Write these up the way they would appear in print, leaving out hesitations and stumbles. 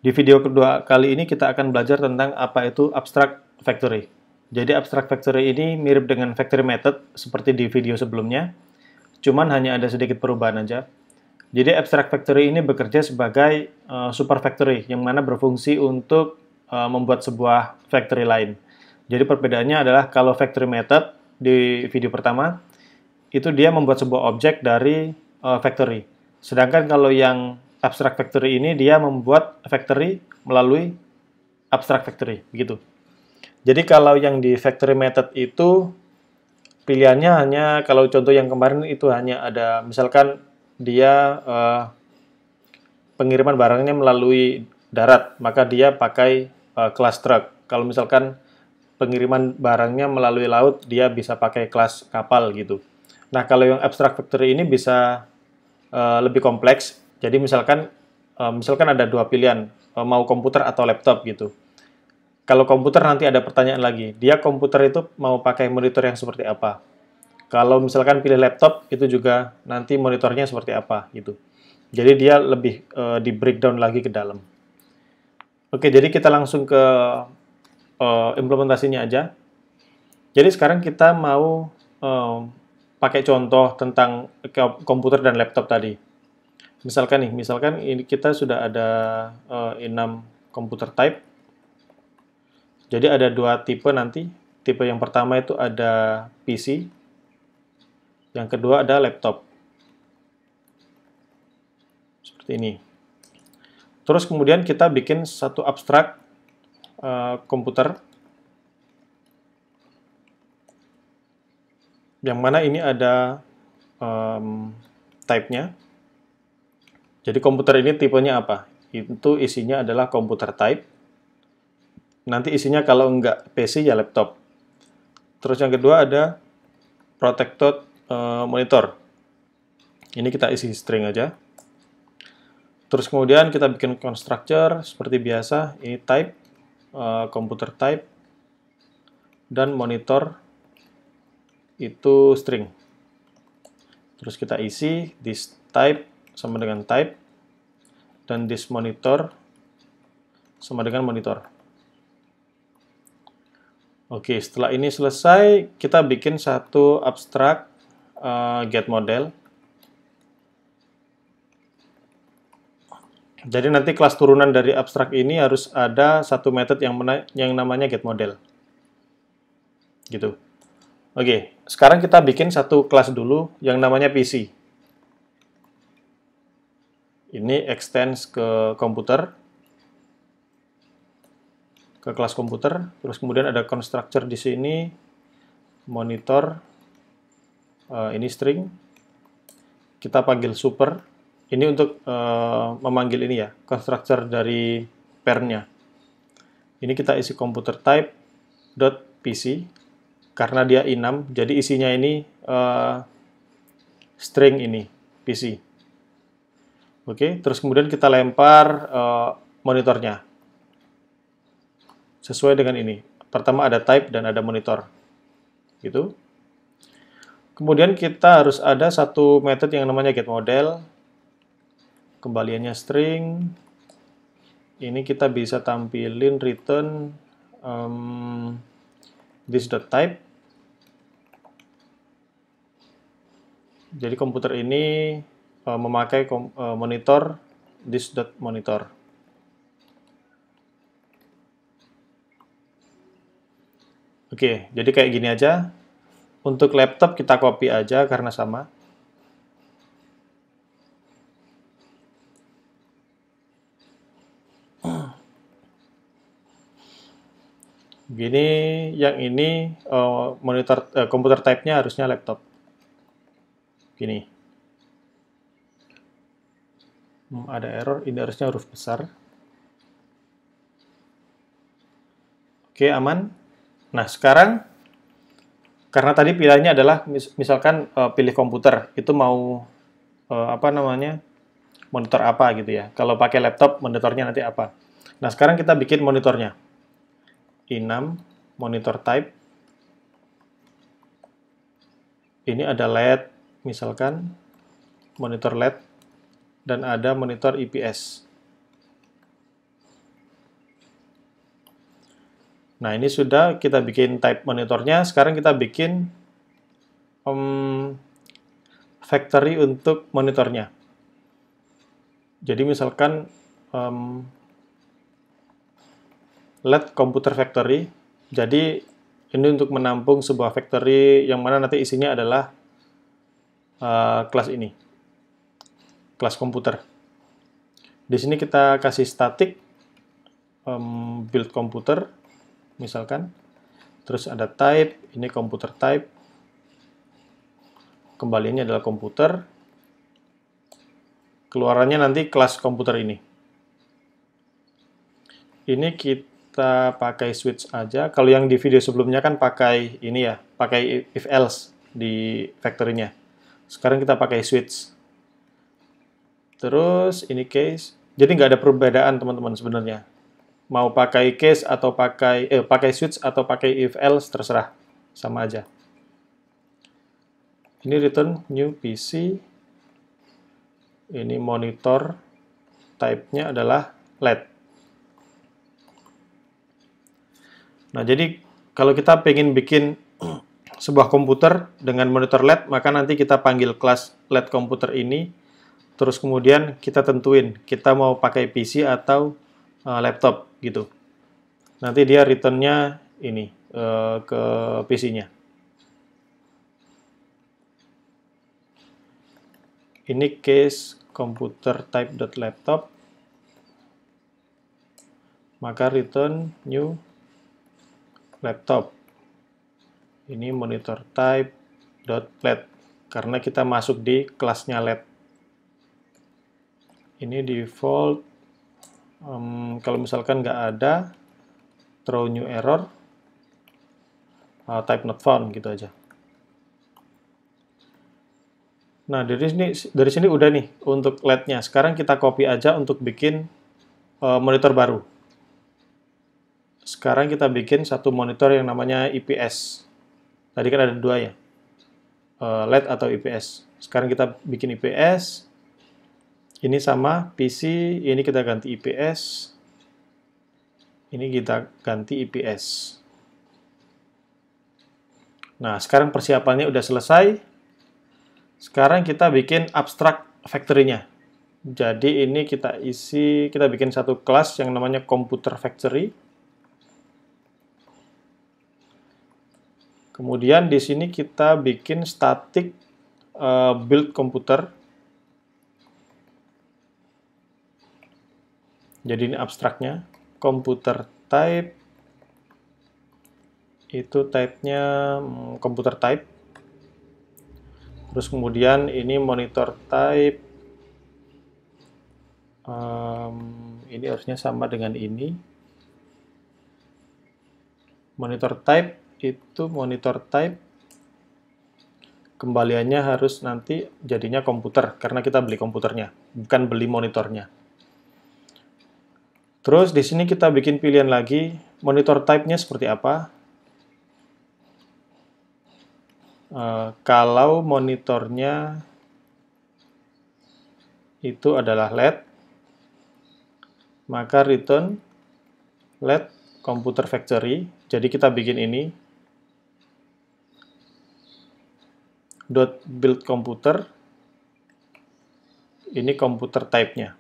Di video kedua kali ini kita akan belajar tentang apa itu abstract factory. Jadi abstract factory ini mirip dengan factory method seperti di video sebelumnya, cuman hanya ada sedikit perubahan aja. Jadi abstract factory ini bekerja sebagai super factory yang mana berfungsi untuk membuat sebuah factory lain. Jadi perbedaannya adalah kalau factory method di video pertama itu dia membuat sebuah objek dari factory. Sedangkan kalau yang abstract factory ini dia membuat factory melalui abstract factory, begitu. Jadi kalau yang di factory method itu pilihannya hanya kalau contoh yang kemarin itu hanya ada misalkan dia pengiriman barangnya melalui darat, maka dia pakai kelas truck. Kalau misalkan pengiriman barangnya melalui laut, dia bisa pakai kelas kapal gitu. Nah, kalau yang abstract factory ini bisa lebih kompleks. Jadi misalkan ada dua pilihan, mau komputer atau laptop gitu. Kalau komputer nanti ada pertanyaan lagi, dia komputer itu mau pakai monitor yang seperti apa? Kalau misalkan pilih laptop, itu juga nanti monitornya seperti apa gitu. Jadi dia lebih di breakdown lagi ke dalam. Oke, jadi kita langsung ke implementasinya aja. Jadi sekarang kita mau pakai contoh tentang komputer dan laptop tadi. Misalkan ini kita sudah ada 6 komputer type. Jadi ada dua tipe nanti. Tipe yang pertama itu ada PC, yang kedua ada laptop. Seperti ini. Terus kemudian kita bikin satu abstrak komputer, yang mana ini ada type-nya. Jadi komputer ini tipenya apa? Itu isinya adalah komputer type. Nanti isinya kalau enggak PC ya laptop. Terus yang kedua ada protected monitor. Ini kita isi string aja. Terus kemudian kita bikin constructor seperti biasa. Ini type, computer type, dan monitor itu string. Terus kita isi this type sama dengan type, dan this monitor sama dengan monitor. Oke, setelah ini selesai, kita bikin satu abstrak get model. Jadi nanti kelas turunan dari abstrak ini harus ada satu method yang namanya get model. Gitu. Oke, sekarang kita bikin satu kelas dulu yang namanya PC. Ini extends ke komputer, ke kelas komputer. Terus kemudian ada constructor di sini, monitor, ini string. Kita panggil super. Ini untuk memanggil ini ya, constructor dari pair-nya. Ini kita isi computer type dot PC. Karena dia enum, jadi isinya ini string ini, PC. Oke, terus kemudian kita lempar monitornya. Sesuai dengan ini. Pertama ada type dan ada monitor. Gitu. Kemudian kita harus ada satu method yang namanya getModel. Kembaliannya string. Ini kita bisa tampilin return this.type. Jadi komputer ini memakai monitor this.monitor. Oke, jadi kayak gini aja. Untuk laptop kita copy aja karena sama. Gini, yang ini komputer type-nya harusnya laptop. Gini. Ada error, ini harusnya huruf besar. Oke, aman. Nah, sekarang karena tadi pilihannya adalah misalkan pilih komputer, itu mau monitor apa gitu ya. Kalau pakai laptop, monitornya nanti apa. Nah, sekarang kita bikin monitornya. i6, monitor type. Ini ada LED, misalkan, monitor LED, dan ada monitor IPS. Nah, ini sudah kita bikin type monitornya. Sekarang kita bikin factory untuk monitornya. Jadi misalkan LED computer factory. Jadi ini untuk menampung sebuah factory yang mana nanti isinya adalah kelas ini, kelas komputer. Di sini kita kasih static build komputer, misalkan. Terus ada type, ini komputer type. Kembaliannya adalah komputer. Keluarannya nanti kelas komputer ini. Ini kita pakai switch aja. Kalau yang di video sebelumnya kan pakai ini ya, pakai if else di factory-nya. Sekarang kita pakai switch. Terus ini case. Jadi nggak ada perbedaan teman-teman sebenarnya. Mau pakai case atau pakai switch atau pakai if else terserah, sama aja. Ini return new PC. Ini monitor, type-nya adalah LED. Nah, jadi kalau kita pengen bikin sebuah komputer dengan monitor LED, maka nanti kita panggil kelas LED komputer ini, terus kemudian kita tentuin kita mau pakai PC atau laptop gitu. Nanti dia return-nya ini ke PC-nya. Ini case computer type.laptop, maka return new laptop. Ini monitor type.LED karena kita masuk di kelasnya LED. Ini default. Kalau misalkan nggak ada, throw new error, type not found gitu aja. Nah, dari sini udah nih untuk LED-nya. Sekarang kita copy aja untuk bikin monitor baru. Sekarang kita bikin satu monitor yang namanya IPS. Tadi kan ada dua ya, LED atau IPS. Sekarang kita bikin IPS. Ini sama PC, ini kita ganti IPS. Ini kita ganti IPS. Nah, sekarang persiapannya udah selesai. Sekarang kita bikin abstract factory-nya. Jadi ini kita bikin satu kelas yang namanya computer factory. Kemudian di sini kita bikin static build komputer. Jadi ini abstraknya, computer type, itu type-nya computer type. Terus kemudian ini monitor type, ini harusnya sama dengan ini. Monitor type itu monitor type, kembaliannya harus nanti jadinya komputer, karena kita beli komputernya, bukan beli monitornya. Terus di sini kita bikin pilihan lagi, monitor type-nya seperti apa. Kalau monitornya itu adalah LED, maka return LED computer factory. Jadi kita bikin ini .build computer, ini computer type-nya.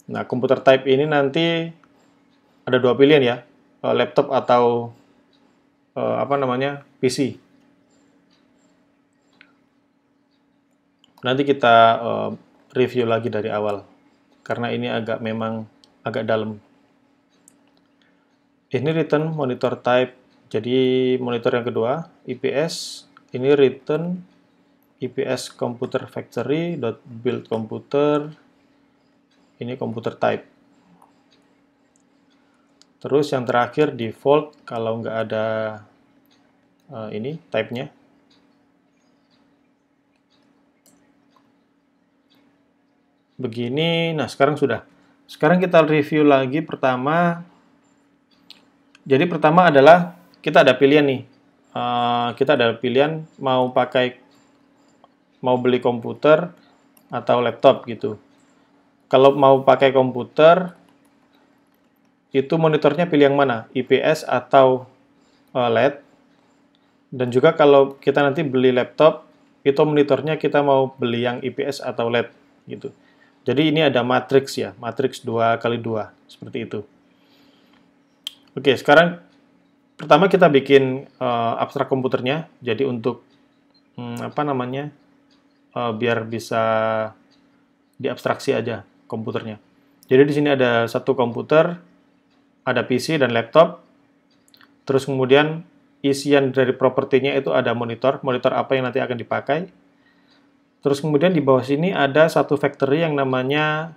Nah, computer type ini nanti ada dua pilihan ya, laptop atau PC. Nanti kita review lagi dari awal, karena ini memang agak dalam. Ini return monitor type, jadi monitor yang kedua, IPS. Ini return IPS computer factory .build computer. Ini computer type. Terus yang terakhir default, kalau nggak ada ini type-nya. Begini, nah sekarang sudah. Sekarang kita review lagi pertama. Jadi pertama adalah kita ada pilihan nih. Kita ada pilihan mau beli komputer atau laptop gitu. Kalau mau pakai komputer, itu monitornya pilih yang mana, IPS atau LED. Dan juga kalau kita nanti beli laptop, itu monitornya kita mau beli yang IPS atau LED gitu. Jadi ini ada matriks ya, matriks 2x2 seperti itu. Oke, sekarang pertama kita bikin abstrak komputernya. Jadi untuk biar bisa diabstraksi aja komputernya. Jadi di sini ada satu komputer, ada PC dan laptop. Terus kemudian isian dari propertinya itu ada monitor apa yang nanti akan dipakai. Terus kemudian di bawah sini ada satu factory yang namanya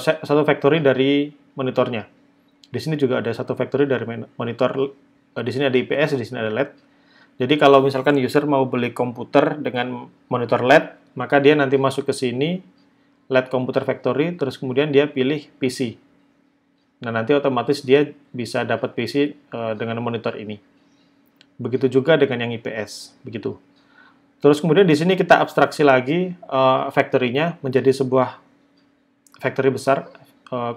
satu factory dari monitornya. Di sini juga ada satu factory dari monitor. Di sini ada IPS, di sini ada LED. Jadi kalau misalkan user mau beli komputer dengan monitor LED, maka dia nanti masuk ke sini, LED komputer factory, terus kemudian dia pilih PC. Nah, nanti otomatis dia bisa dapat PC dengan monitor ini. Begitu juga dengan yang IPS, begitu. Terus kemudian di sini kita abstraksi lagi factory-nya menjadi sebuah factory besar,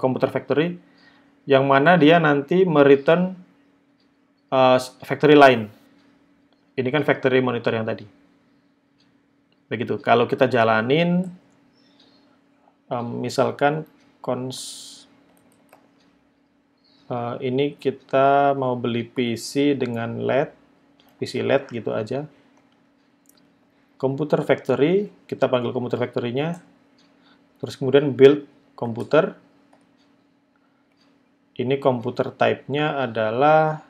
komputer factory, yang mana dia nanti mereturn factory lain. Ini kan factory monitor yang tadi. Begitu. Kalau kita jalanin, misalkan ini kita mau beli PC dengan LED, PC LED gitu aja. Komputer factory, kita panggil komputer factory-nya. Terus kemudian build komputer. Ini komputer type-nya adalah,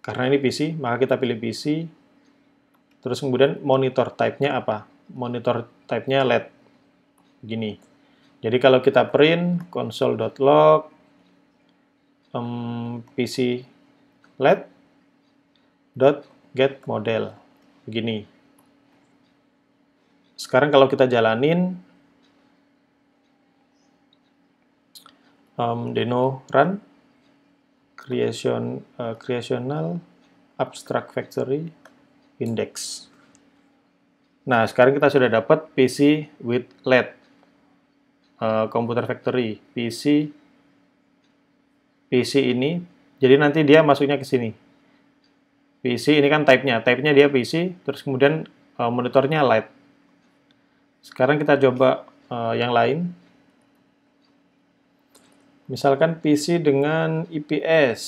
karena ini PC, maka kita pilih PC. Terus kemudian monitor type-nya apa? Monitor type-nya LED. Gini. Jadi kalau kita print console.log PC LED .get model. Begini. Sekarang kalau kita jalanin deno run creational abstract factory index. Nah, sekarang kita sudah dapat PC with LED computer factory PC ini. Jadi nanti dia masuknya ke sini. PC ini kan type-nya dia PC, terus kemudian monitornya LED. Sekarang kita coba yang lain. Misalkan PC dengan IPS.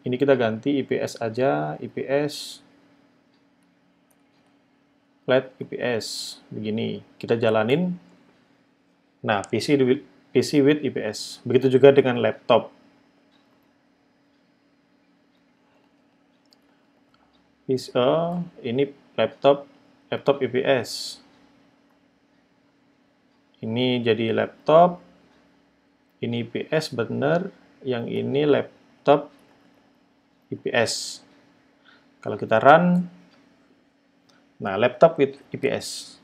Ini kita ganti IPS aja, IPS LED IPS. Begini, kita jalanin. Nah, PC with IPS. Begitu juga dengan laptop. Ini laptop IPS. Ini jadi laptop, ini IPS benar, yang ini laptop IPS. Kalau kita run, nah laptop with IPS.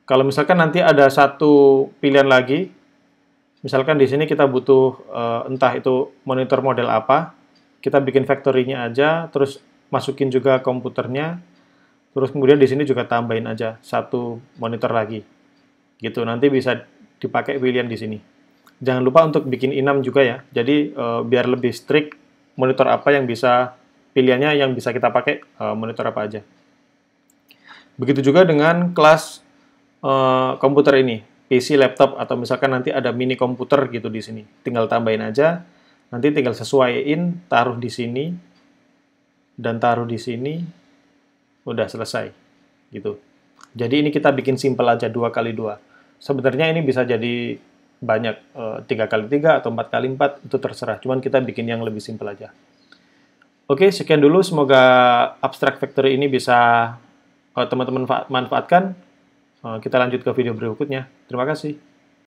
Kalau misalkan nanti ada satu pilihan lagi, misalkan di sini kita butuh entah itu monitor model apa, kita bikin factory-nya aja, terus masukin juga komputernya, terus kemudian di sini juga tambahin aja satu monitor lagi. Gitu, nanti bisa dipakai pilihan di sini. Jangan lupa untuk bikin enum juga ya. Jadi biar lebih strict monitor apa yang bisa pilihannya yang bisa kita pakai monitor apa aja. Begitu juga dengan kelas komputer ini, PC, laptop, atau misalkan nanti ada mini komputer gitu di sini. Tinggal tambahin aja. Nanti tinggal sesuaiin, taruh di sini dan taruh di sini. Udah selesai gitu. Jadi ini kita bikin simple aja 2x2. Sebenarnya ini bisa jadi banyak 3x3 atau 4x4 itu terserah. Cuman kita bikin yang lebih simple aja. Oke, sekian dulu. Semoga abstract factory ini bisa teman-teman manfaatkan. Kita lanjut ke video berikutnya. Terima kasih.